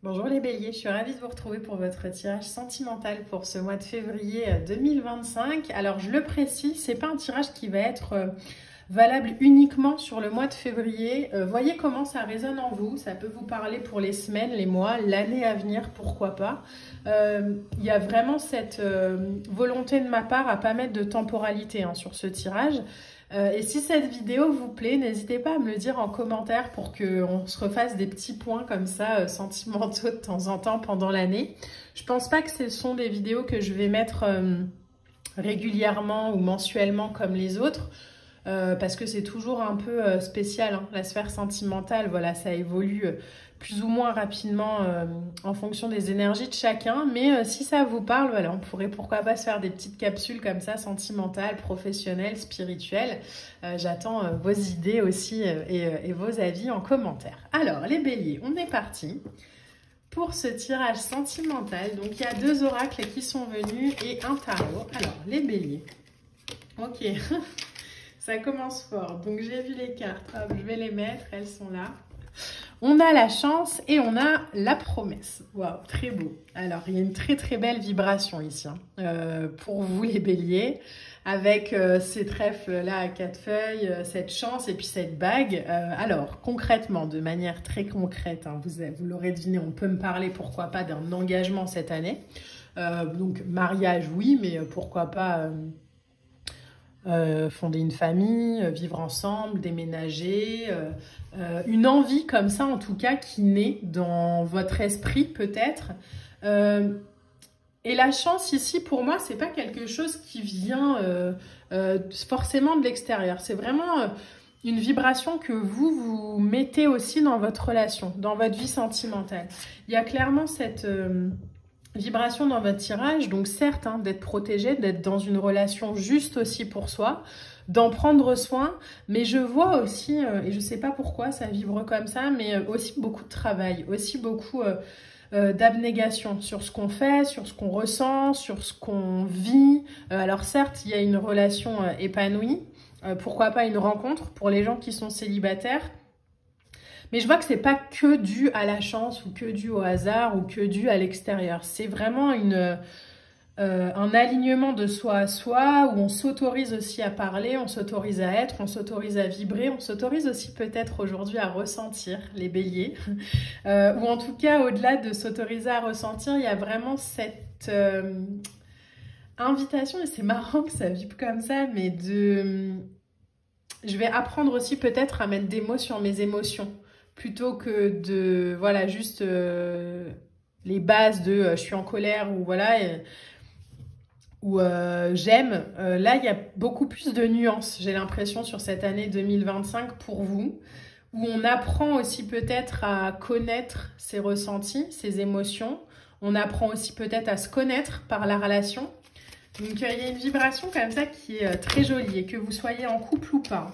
Bonjour les béliers, je suis ravie de vous retrouver pour votre tirage sentimental pour ce mois de février 2025. Alors je le précise, c'est pas un tirage qui va être valable uniquement sur le mois de février. Voyez comment ça résonne en vous, ça peut vous parler pour les semaines, les mois, l'année à venir, pourquoi pas. Il y a vraiment cette volonté de ma part à pas mettre de temporalité sur ce tirage. Et si cette vidéo vous plaît, n'hésitez pas à me le dire en commentaire pour qu'on se refasse des petits points comme ça, sentimentaux de temps en temps pendant l'année. Je pense pas que ce sont des vidéos que je vais mettre régulièrement ou mensuellement comme les autres. Parce que c'est toujours un peu spécial, la sphère sentimentale, voilà, ça évolue plus ou moins rapidement en fonction des énergies de chacun, mais si ça vous parle, voilà, on pourrait pourquoi pas se faire des petites capsules comme ça, sentimentales, professionnelles, spirituelles. J'attends vos idées aussi et vos avis en commentaire. Alors, les béliers, on est parti pour ce tirage sentimental. Donc, il y a deux oracles qui sont venus et un tarot. Alors, les béliers, ok. Ça commence fort. Donc, j'ai vu les cartes. Hop, je vais les mettre. Elles sont là. On a la chance et on a la promesse. Waouh, très beau. Alors, il y a une très, très belle vibration ici. Pour vous, les béliers. Avec ces trèfles-là à 4 feuilles, cette chance et puis cette bague. Alors, concrètement, de manière très concrète, vous l'aurez deviné, on peut me parler, pourquoi pas, d'un engagement cette année. Donc, mariage, oui, mais pourquoi pas... fonder une famille, vivre ensemble, déménager, une envie comme ça en tout cas qui naît dans votre esprit peut-être. Et la chance ici pour moi c'est pas quelque chose qui vient forcément de l'extérieur, c'est vraiment une vibration que vous mettez aussi dans votre relation, dans votre vie sentimentale. Il y a clairement cette... vibration dans votre tirage, donc certes, d'être protégé, d'être dans une relation juste aussi pour soi, d'en prendre soin, mais je vois aussi, et je sais pas pourquoi ça vibre comme ça, mais aussi beaucoup de travail, aussi beaucoup d'abnégation sur ce qu'on fait, sur ce qu'on ressent, sur ce qu'on vit. Alors certes, il y a une relation épanouie, pourquoi pas une rencontre pour les gens qui sont célibataires. Mais je vois que c'est pas que dû à la chance ou que dû au hasard ou que dû à l'extérieur. C'est vraiment un alignement de soi à soi où on s'autorise aussi à parler, on s'autorise à être, on s'autorise à vibrer, on s'autorise aussi peut-être aujourd'hui à ressentir les béliers. Ou en tout cas, au-delà de s'autoriser à ressentir, il y a vraiment cette invitation, et c'est marrant que ça vibre comme ça, mais je vais apprendre aussi peut-être à mettre des mots sur mes émotions. Plutôt que de, voilà, juste les bases de je suis en colère ou voilà, ou j'aime. Là, il y a beaucoup plus de nuances, j'ai l'impression, sur cette année 2025 pour vous, où on apprend aussi peut-être à connaître ses ressentis, ses émotions. On apprend aussi peut-être à se connaître par la relation. Donc, il y a une vibration comme ça qui est très jolie, et que vous soyez en couple ou pas.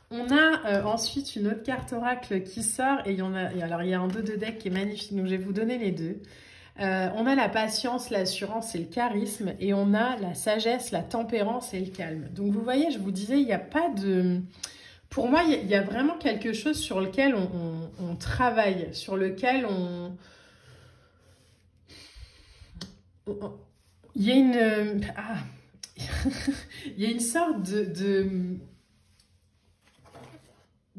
On a ensuite une autre carte oracle qui sort et alors il y a un dos de deck qui est magnifique, donc je vais vous donner les deux. On a la patience, l'assurance et le charisme, et on a la sagesse, la tempérance et le calme. Donc vous voyez, je vous disais, il n'y a pas de... Pour moi, il y a vraiment quelque chose sur lequel on travaille, sur lequel il y a une... il y a une sorte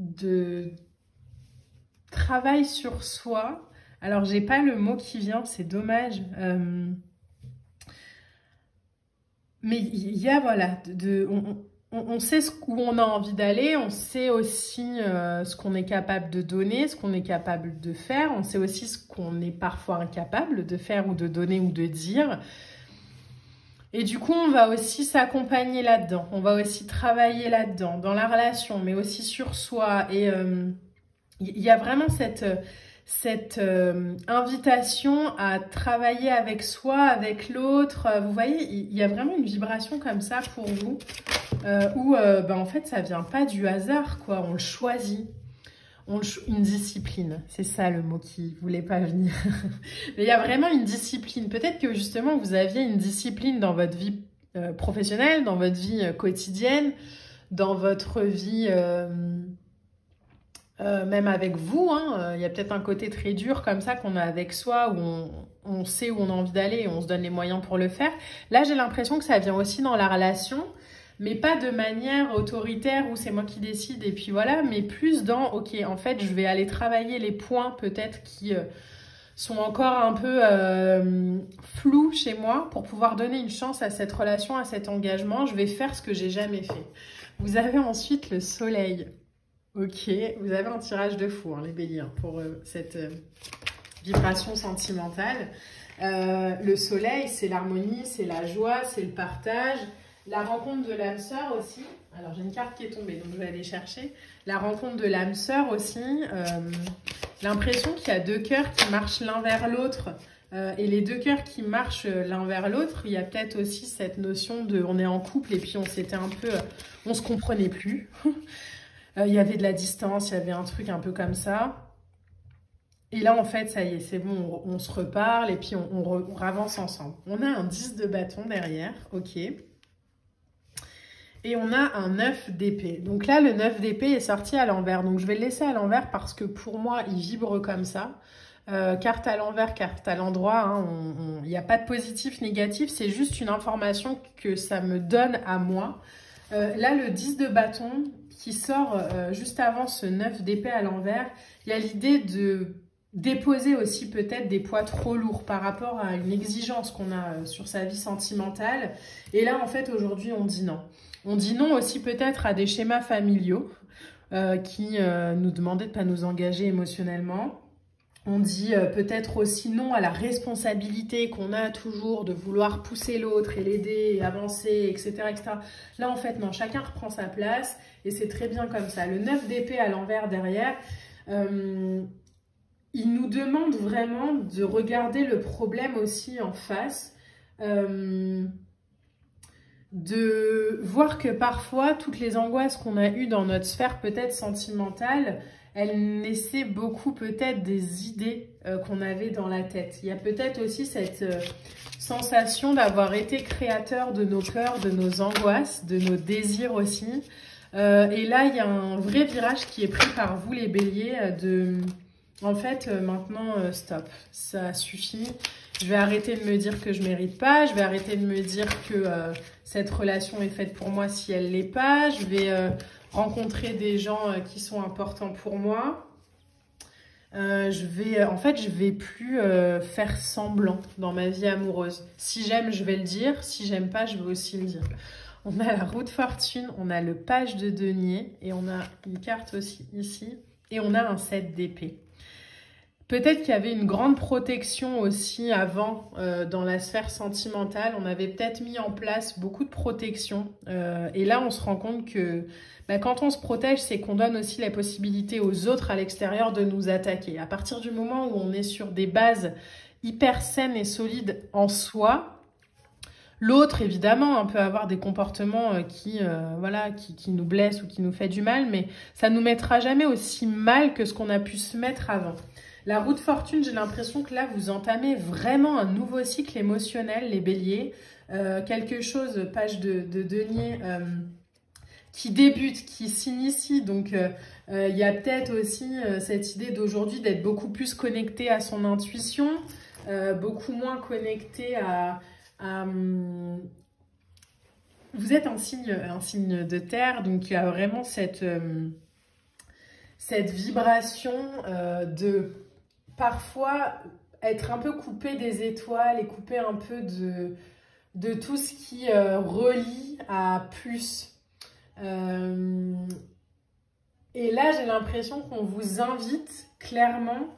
de travail sur soi. Alors, j'ai pas le mot qui vient, c'est dommage. Mais il y a, voilà, on sait où on a envie d'aller, on sait aussi ce qu'on est capable de donner, ce qu'on est capable de faire, on sait aussi ce qu'on est parfois incapable de faire ou de donner ou de dire. Et du coup, on va aussi s'accompagner là-dedans, on va aussi travailler là-dedans, dans la relation, mais aussi sur soi. Et il y a vraiment cette invitation à travailler avec soi, avec l'autre. Vous voyez, il y a vraiment une vibration comme ça pour vous, où en fait, ça vient pas du hasard, quoi. On le choisit. Une discipline, c'est ça le mot qui voulait pas venir. Mais il y a vraiment une discipline. Peut-être que justement vous aviez une discipline dans votre vie professionnelle, dans votre vie quotidienne, dans votre vie même avec vous, hein, il y a peut-être un côté très dur comme ça qu'on a avec soi, où on sait où on a envie d'aller et on se donne les moyens pour le faire. Là, j'ai l'impression que ça vient aussi dans la relation, mais pas de manière autoritaire où c'est moi qui décide et puis voilà, mais plus dans, ok, en fait, je vais aller travailler les points peut-être qui sont encore un peu flous chez moi pour pouvoir donner une chance à cette relation, à cet engagement. Je vais faire ce que j'ai jamais fait. Vous avez ensuite le soleil. Ok, vous avez un tirage de fou, hein, les béliers, hein, pour cette vibration sentimentale. Le soleil, c'est l'harmonie, c'est la joie, c'est le partage. La rencontre de l'âme sœur aussi. Alors, j'ai une carte qui est tombée, donc je vais aller chercher. La rencontre de l'âme sœur aussi. L'impression qu'il y a deux cœurs qui marchent l'un vers l'autre. Et les deux cœurs qui marchent l'un vers l'autre, il y a peut-être aussi cette notion de on est en couple et puis on s'était un peu... on se comprenait plus. Il y avait de la distance, il y avait un truc un peu comme ça. Et là, en fait, ça y est, c'est bon, on se reparle et puis on avance ensemble. On a un 10 de bâton derrière, ok. Et on a un 9 d'épée. Donc là, le 9 d'épée est sorti à l'envers. Donc je vais le laisser à l'envers parce que pour moi, il vibre comme ça. Carte à l'envers, carte à l'endroit. Hein, il n'y a pas de positif, négatif. C'est juste une information que ça me donne à moi. Là, le 10 de bâton qui sort juste avant ce 9 d'épée à l'envers, il y a l'idée de déposer aussi peut-être des poids trop lourds par rapport à une exigence qu'on a sur sa vie sentimentale. Et là, en fait, aujourd'hui, on dit non. On dit non aussi peut-être à des schémas familiaux qui nous demandaient de ne pas nous engager émotionnellement. On dit peut-être aussi non à la responsabilité qu'on a toujours de vouloir pousser l'autre et l'aider et avancer, etc., etc. Là, en fait, non, chacun reprend sa place et c'est très bien comme ça. Le 9 d'épée à l'envers derrière, il nous demande vraiment de regarder le problème aussi en face, de voir que parfois, toutes les angoisses qu'on a eues dans notre sphère peut-être sentimentale, elles naissaient beaucoup peut-être des idées qu'on avait dans la tête. Il y a peut-être aussi cette sensation d'avoir été créateur de nos peurs, de nos angoisses, de nos désirs aussi. Et là, il y a un vrai virage qui est pris par vous, les béliers, en fait, maintenant, stop, ça suffit. Je vais arrêter de me dire que je ne mérite pas. Je vais arrêter de me dire que cette relation est faite pour moi si elle ne l'est pas. Je vais rencontrer des gens qui sont importants pour moi. En fait, je vais plus faire semblant dans ma vie amoureuse. Si j'aime, je vais le dire. Si j'aime pas, je vais aussi le dire. On a la roue de fortune, on a le page de denier et on a une carte aussi ici. Et on a un 7 d'épée. Peut-être qu'il y avait une grande protection aussi avant dans la sphère sentimentale. On avait peut-être mis en place beaucoup de protection. Et là, on se rend compte que quand on se protège, c'est qu'on donne aussi la possibilité aux autres à l'extérieur de nous attaquer. À partir du moment où on est sur des bases hyper saines et solides en soi, l'autre, évidemment, peut avoir des comportements qui nous blessent ou qui nous fait du mal, mais ça ne nous mettra jamais aussi mal que ce qu'on a pu se mettre avant. La roue de fortune, j'ai l'impression que là, vous entamez vraiment un nouveau cycle émotionnel, les béliers. Quelque chose, page de denier, qui débute, qui s'initie. Donc, il y a peut-être aussi cette idée d'aujourd'hui d'être beaucoup plus connecté à son intuition, beaucoup moins connecté à vous êtes un signe de terre, donc il y a vraiment cette vibration de parfois être un peu coupé des étoiles et coupé un peu de tout ce qui relie à plus. Et là, j'ai l'impression qu'on vous invite clairement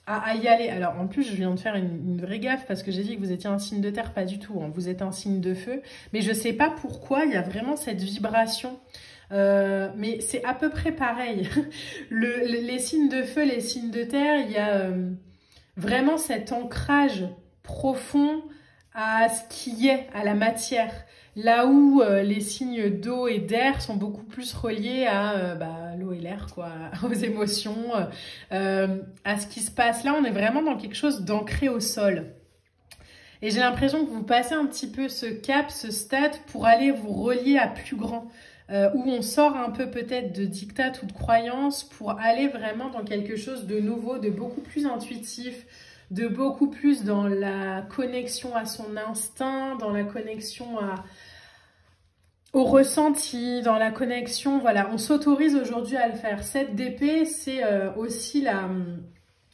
à y aller. Alors, en plus, je viens de faire une vraie gaffe parce que j'ai dit que vous étiez un signe de terre, pas du tout. Hein. Vous êtes un signe de feu. Mais je ne sais pas pourquoi, il y a vraiment cette vibration. Mais c'est à peu près pareil. Les signes de feu, les signes de terre, il y a vraiment cet ancrage profond à ce qui est, à la matière. Là où les signes d'eau et d'air sont beaucoup plus reliés à l'eau et l'air, quoi, aux émotions, à ce qui se passe. Là, on est vraiment dans quelque chose d'ancré au sol. Et j'ai l'impression que vous passez un petit peu ce cap, ce stade, pour aller vous relier à plus grand. où on sort un peu peut-être de diktat ou de croyances pour aller vraiment dans quelque chose de nouveau, de beaucoup plus intuitif, de beaucoup plus dans la connexion à son instinct, dans la connexion au ressenti, dans la connexion, voilà, on s'autorise aujourd'hui à le faire. Cette d'épée, c'est aussi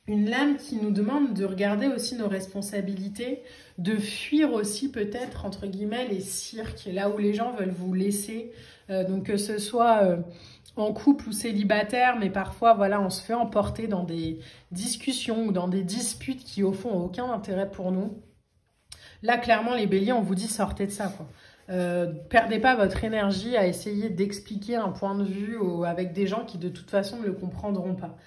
une lame qui nous demande de regarder aussi nos responsabilités, de fuir aussi peut-être, entre guillemets, les cirques, là où les gens veulent vous laisser, donc que ce soit en couple ou célibataire, mais parfois, voilà, on se fait emporter dans des discussions ou dans des disputes qui, au fond, n'ont aucun intérêt pour nous. Là, clairement, les béliers, on vous dit, sortez de ça, quoi. Perdez pas votre énergie à essayer d'expliquer un point de vue avec des gens qui, de toute façon, ne le comprendront pas.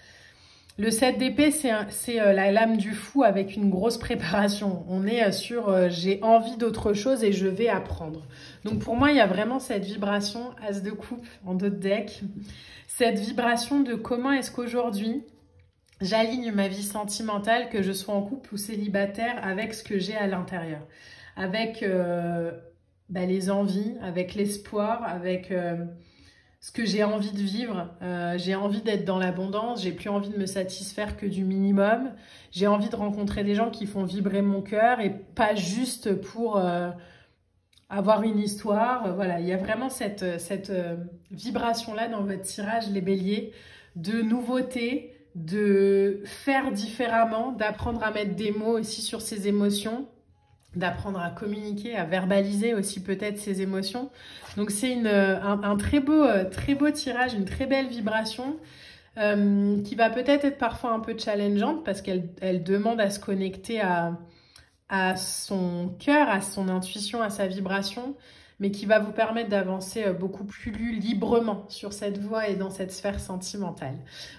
Le 7 d'épée, c'est la lame du fou avec une grosse préparation. On est sur j'ai envie d'autre chose et je vais apprendre. Donc pour moi, il y a vraiment cette vibration as de coupe en dos de deck. Cette vibration de comment est-ce qu'aujourd'hui, j'aligne ma vie sentimentale, que je sois en couple ou célibataire, avec ce que j'ai à l'intérieur. Avec les envies, avec l'espoir, avec... ce que j'ai envie de vivre, j'ai envie d'être dans l'abondance, j'ai plus envie de me satisfaire que du minimum, j'ai envie de rencontrer des gens qui font vibrer mon cœur et pas juste pour avoir une histoire. Voilà, il y a vraiment cette vibration-là dans votre tirage, les béliers, de nouveauté, de faire différemment, d'apprendre à mettre des mots aussi sur ses émotions, d'apprendre à communiquer, à verbaliser aussi peut-être ses émotions. Donc c'est un très beau tirage, une très belle vibration qui va peut-être être parfois un peu challengeante parce qu'elle demande à se connecter à son cœur, à son intuition, à sa vibration, mais qui va vous permettre d'avancer beaucoup plus librement sur cette voie et dans cette sphère sentimentale.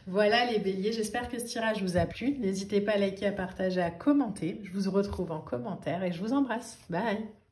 Voilà les béliers, j'espère que ce tirage vous a plu. N'hésitez pas à liker, à partager, à commenter. Je vous retrouve en commentaire et je vous embrasse. Bye!